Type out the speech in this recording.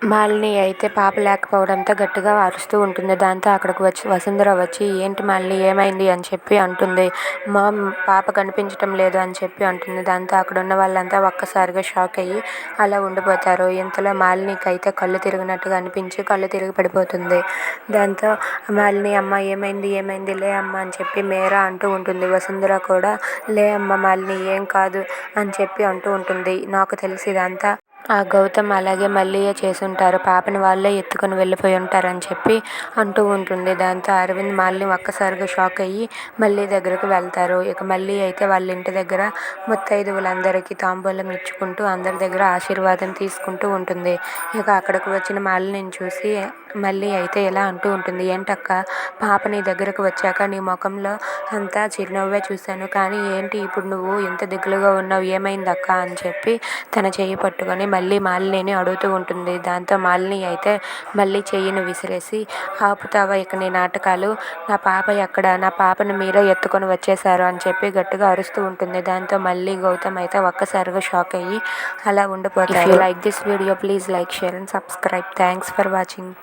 మాలిని అయితే పాప లేకపోవడంతో గట్టిగా అరుస్తూ ఉంటుంది. దాంతో అక్కడికి వచ్చి వసుంధర వచ్చి ఏంటి మాలిని ఏమైంది అని చెప్పి అంటుంది. మా పాప కనిపించటం లేదు అని చెప్పి అంటుంది. దాంతో అక్కడ ఉన్న వాళ్ళంతా ఒక్కసారిగా షాక్ అయ్యి అలా ఉండిపోతారు. ఇంతలో మాలినికి అయితే కళ్ళు తిరిగినట్టుగా అనిపించి కళ్ళు తిరిగి పడిపోతుంది. దాంతో మాలిని అమ్మ ఏమైంది ఏమైంది లే అమ్మ అని చెప్పి మేరా అంటూ ఉంటుంది. వసుంధర కూడా లే అమ్మ మాలిని ఏం కాదు అని చెప్పి అంటూ ఉంటుంది. నాకు తెలిసి ఇదంతా ఆ గౌతమ్ అలాగే మల్లియే చేసుంటారు. పాపని వాళ్ళే ఎత్తుకొని వెళ్ళిపోయి ఉంటారని చెప్పి అంటూ ఉంటుంది. దాంతో అరవింద్ మాలిని ఒక్కసారిగా షాక్ అయ్యి మల్లి దగ్గరకు వెళ్తారు. ఇక మల్లి అయితే వాళ్ళ ఇంటి దగ్గర ముత్తైదువులందరికీ తాంబూలం ఇచ్చుకుంటూ అందరి దగ్గర ఆశీర్వాదం తీసుకుంటూ ఉంటుంది. ఇక అక్కడికి వచ్చిన మాలినిని చూసి మల్లి అయితే ఇలా అంటూ ఉంటుంది. ఏంటక్క పాప నీ దగ్గరకు వచ్చాక నీ ముఖంలో అంతా చిరునవ్వే చూశాను, కానీ ఏంటి ఇప్పుడు నువ్వు ఇంత దిగులుగా ఉన్నావు, ఏమైందక్క అని చెప్పి తన చెయ్యి పట్టుకొని మళ్ళీ మాలినిని అడుగుతూ ఉంటుంది. దాంతో మాలిని అయితే మళ్ళీ చెయ్యిని విసిరేసి ఆపుతావా ఇక నీ నాటకాలు, నా పాప ఎక్కడ, నా పాపను మీరే ఎత్తుకొని వచ్చేసారు అని చెప్పి గట్టిగా అరుస్తూ ఉంటుంది. దాంతో మళ్ళీ గౌతమ్ అయితే ఒక్కసారిగా షాక్ అయ్యి అలా ఉండిపోతారు. If you like this video please like, share and subscribe. Thanks for watching.